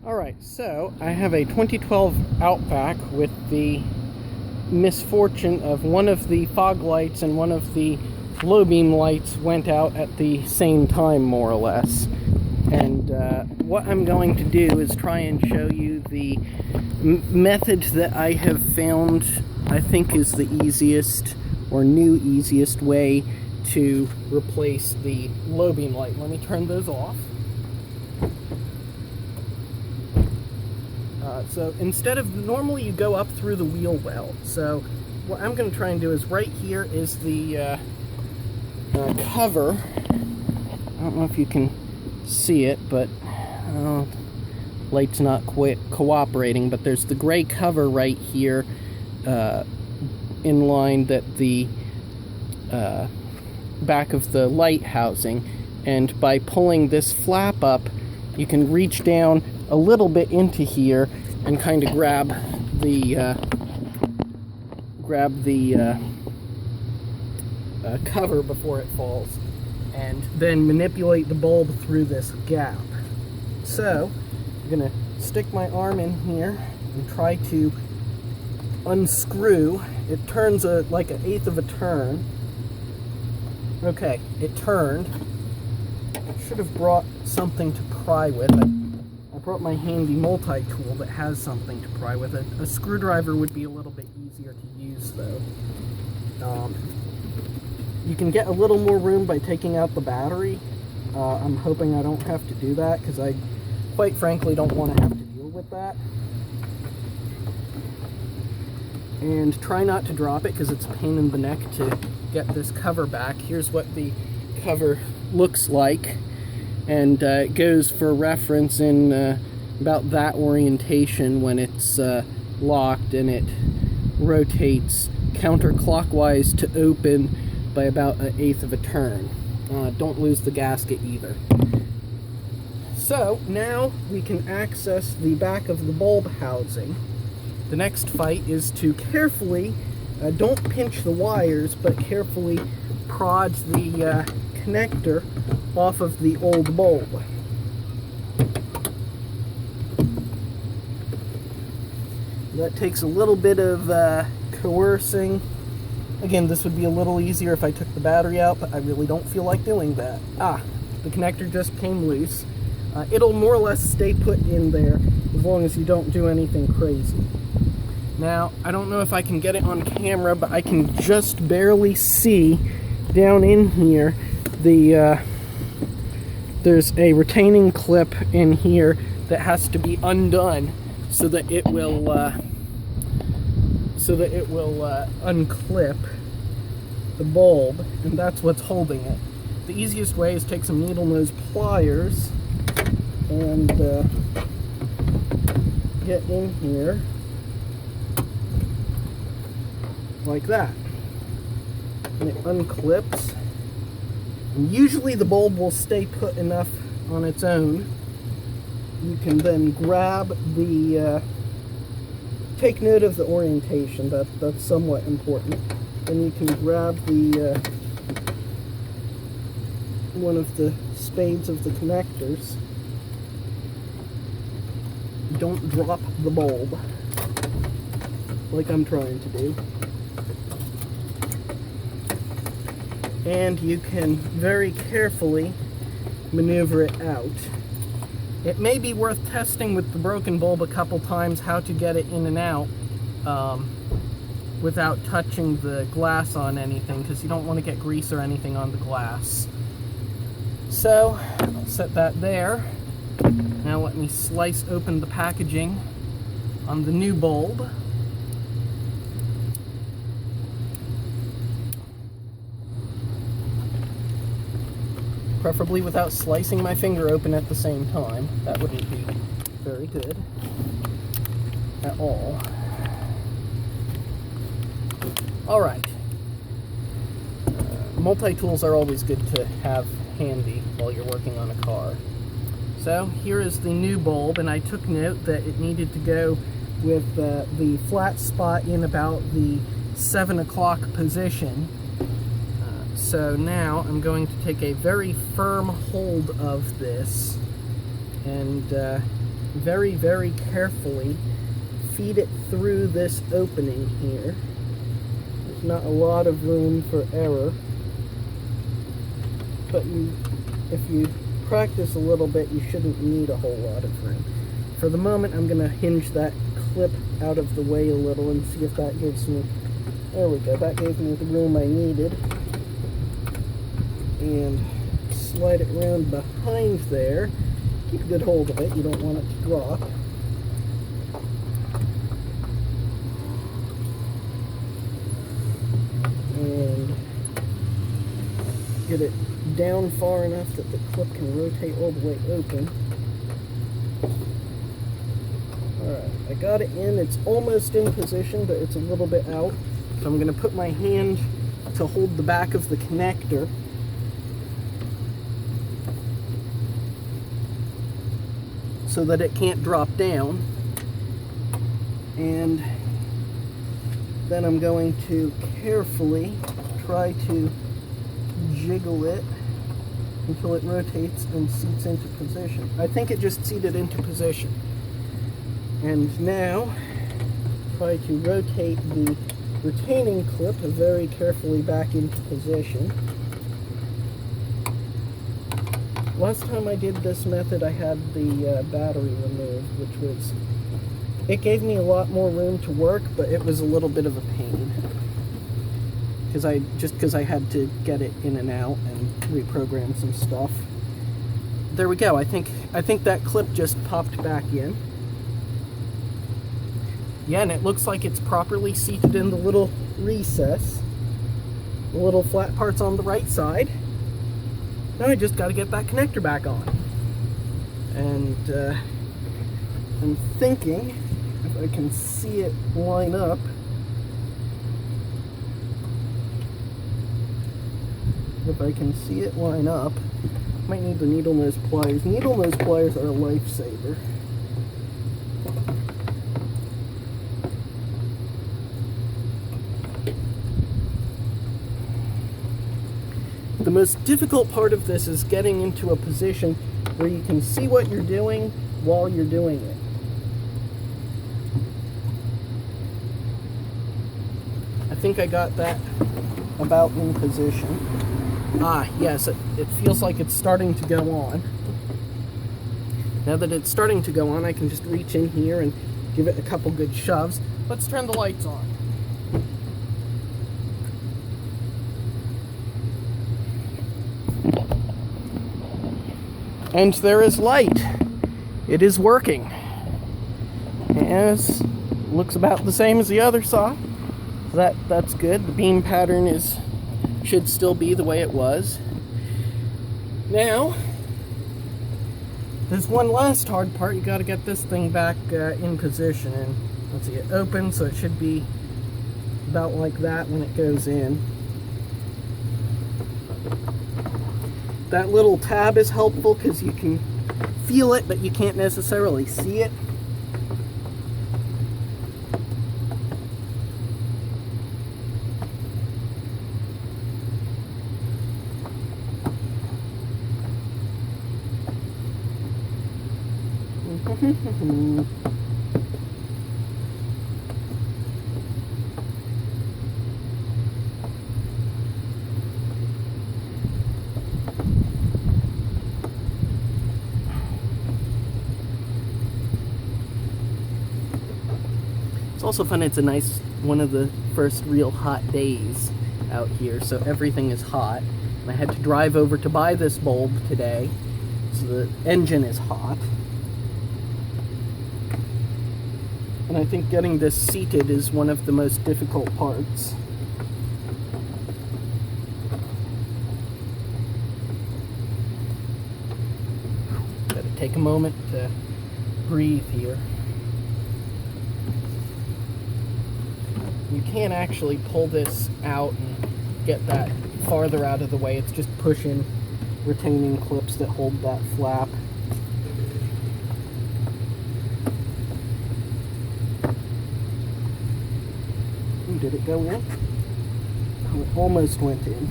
Alright, so I have a 2012 Outback with the misfortune of one of the fog lights and one of the low beam lights went out at the same time, more or less. And what I'm going to do is try and show you the method that I have found I think is the easiest or easiest way to replace the low beam light. Let me turn those off. So instead of, normally you go up through the wheel well. So what I'm going to try and do is right here is the cover. I don't know if you can see it, but light's not quite cooperating, but there's the gray cover right here in line that the back of the light housing, and by pulling this flap up you can reach down a little bit into here and kind of grab the cover before it falls, and then manipulate the bulb through this gap. So I'm gonna stick my arm in here and try to unscrew. It turns like 1/8 of a turn. Okay, it turned. I should have brought something to pry with. I brought my handy multi-tool that has something to pry with. A screwdriver would be a little bit easier to use, though. You can get a little more room by taking out the battery. I'm hoping I don't have to do that, because I, quite frankly, don't want to have to deal with that. And try not to drop it, because it's a pain in the neck to get this cover back. Here's what the cover looks like, and it goes for reference in about that orientation when it's locked, and it rotates counterclockwise to open by about 1/8 of a turn. Don't lose the gasket either. So now we can access the back of the bulb housing. The next fight is to carefully, don't pinch the wires, but carefully prod the connector off of the old bulb. That takes a little bit of coercing. Again, this would be a little easier if I took the battery out, but I really don't feel like doing that. The connector just came loose. It'll more or less stay put in there as long as you don't do anything crazy. Now, I don't know if I can get it on camera, but I can just barely see down in here there's a retaining clip in here that has to be undone so that it will unclip the bulb, and that's what's holding it. The easiest way is take some needle nose pliers and get in here like that, and it unclips, and usually the bulb will stay put enough on its own. You can then grab the take note of the orientation, that's somewhat important. Then you can grab the one of the spades of the connectors. Don't drop the bulb like I'm trying to do. And you can very carefully maneuver it out. It may be worth testing with the broken bulb a couple times how to get it in and out without touching the glass on anything, because you don't want to get grease or anything on the glass. So I'll set that there. Now let me slice open the packaging on the new bulb. Preferably without slicing my finger open at the same time. That wouldn't be very good at all. Alright. Multi-tools are always good to have handy while you're working on a car. So here is the new bulb, and I took note that it needed to go with the flat spot in about the 7 o'clock position. So now I'm going to take a very firm hold of this and very, very carefully feed it through this opening here. There's not a lot of room for error, but if you practice a little bit, you shouldn't need a whole lot of room. For the moment, I'm going to hinge that clip out of the way a little and see if that gives me, there we go, that gave me the room I needed. And slide it around behind there. Keep a good hold of it, you don't want it to drop. And get it down far enough that the clip can rotate all the way open. Alright, I got it in. It's almost in position, but it's a little bit out. So I'm going to put my hand to hold the back of the connector. So that it can't drop down. And then I'm going to carefully try to jiggle it until it rotates and seats into position. I think it just seated into position. And now, try to rotate the retaining clip very carefully back into position. Last time I did this method, I had the battery removed, which was, it gave me a lot more room to work, but it was a little bit of a pain. Because I had to get it in and out and reprogram some stuff. There we go. I think that clip just popped back in. Yeah, and it looks like it's properly seated in the little recess. The little flat part's on the right side. Now I just got to get that connector back on. And I'm thinking if I can see it line up. If I can see it line up, might need the needle nose pliers. Needle nose pliers are a lifesaver. The most difficult part of this is getting into a position where you can see what you're doing while you're doing it. I think I got that about in position. Ah, yes, it feels like it's starting to go on. Now that it's starting to go on, I can just reach in here and give it a couple good shoves. Let's turn the lights on. And there is light. It is working. Yes, looks about the same as the other saw. That's good. The beam pattern should still be the way it was. Now, there's one last hard part. You got to get this thing back in position. And let's see, it opens, so it should be about like that when it goes in. That little tab is helpful because you can feel it, but you can't necessarily see it. It's also fun, it's a nice, one of the first real hot days out here, so everything is hot. And I had to drive over to buy this bulb today, so the engine is hot. And I think getting this seated is one of the most difficult parts. Gotta take a moment to breathe here. You can't actually pull this out and get that farther out of the way. It's just pushing retaining clips that hold that flap. Ooh, did it go in? Oh, it almost went in.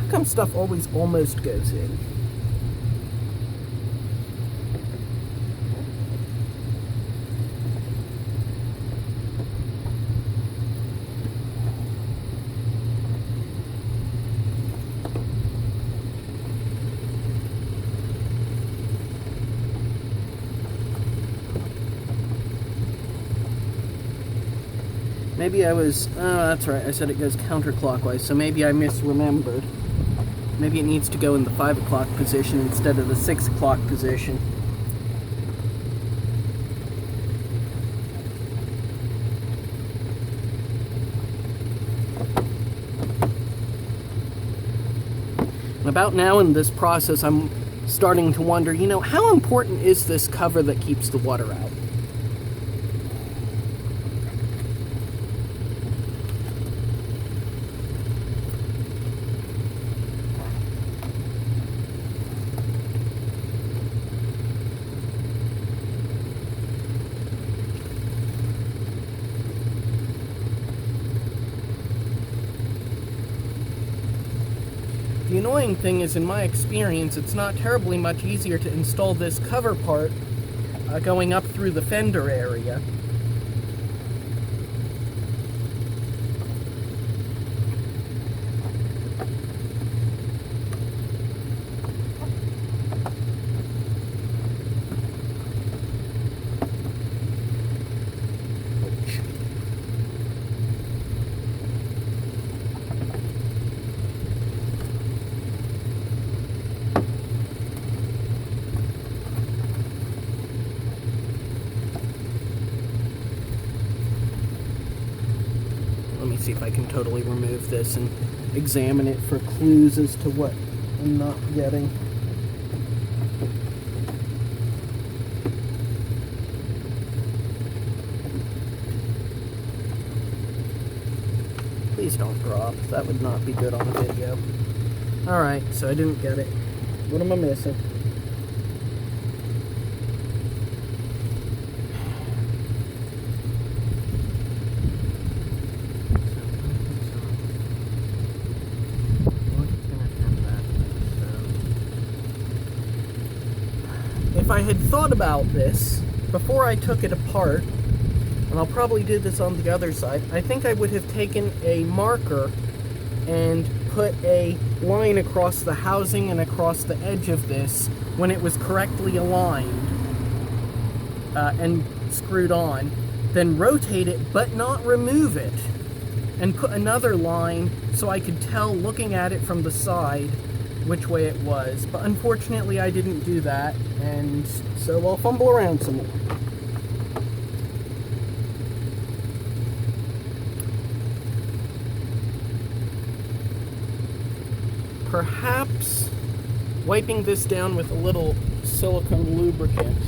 come stuff always almost goes in? Maybe I was, oh, that's right, I said it goes counterclockwise, so maybe I misremembered. Maybe it needs to go in the 5 o'clock position instead of the 6 o'clock position. About now in this process, I'm starting to wonder, you know, how important is this cover that keeps the water out? The annoying thing is, in my experience, it's not terribly much easier to install this cover part going up through the fender area. See if I can totally remove this and examine it for clues as to what I'm not getting. Please don't drop. That would not be good on the video. Alright, so I didn't get it. What am I missing? If I had thought about this before I took it apart, and I'll probably do this on the other side, I think I would have taken a marker and put a line across the housing and across the edge of this when it was correctly aligned and screwed on, then rotate it but not remove it, and put another line so I could tell looking at it from the side which way it was. But unfortunately I didn't do that, and so I'll fumble around some more. Perhaps wiping this down with a little silicone lubricant.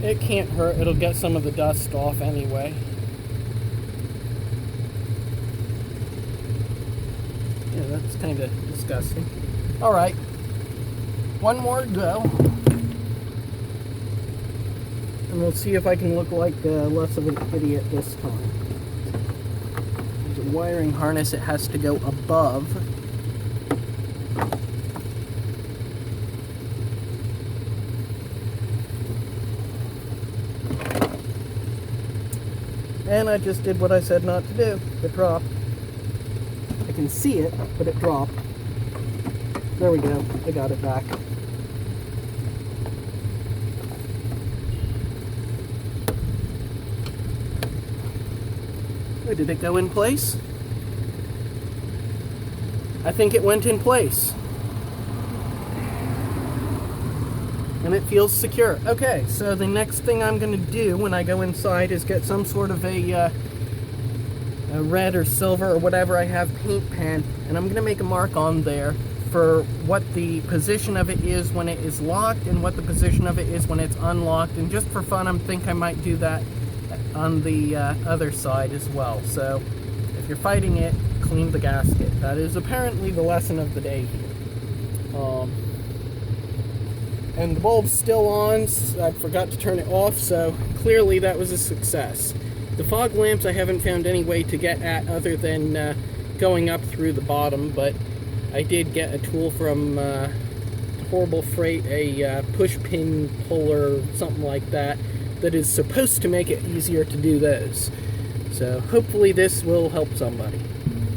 It can't hurt, it'll get some of the dust off anyway. Yeah, that's kind of disgusting. Alright, one more go. And we'll see if I can look like less of an idiot this time. There's a wiring harness, it has to go above. And I just did what I said not to do. It dropped. I can see it, but it dropped. There we go. I got it back. Oh, did it go in place? I think it went in place. And it feels secure. Okay, so the next thing I'm going to do when I go inside is get some sort of a red or silver or whatever I have paint pen, and I'm going to make a mark on there for what the position of it is when it is locked and what the position of it is when it's unlocked. And just for fun, I think I might do that on the other side as well. So if you're fighting it, clean the gasket. That is apparently the lesson of the day here. And the bulb's still on. I forgot to turn it off, so clearly that was a success. The fog lamps I haven't found any way to get at other than going up through the bottom, but I did get a tool from Horrible Freight, a push pin puller, something like that, that is supposed to make it easier to do those. So hopefully this will help somebody.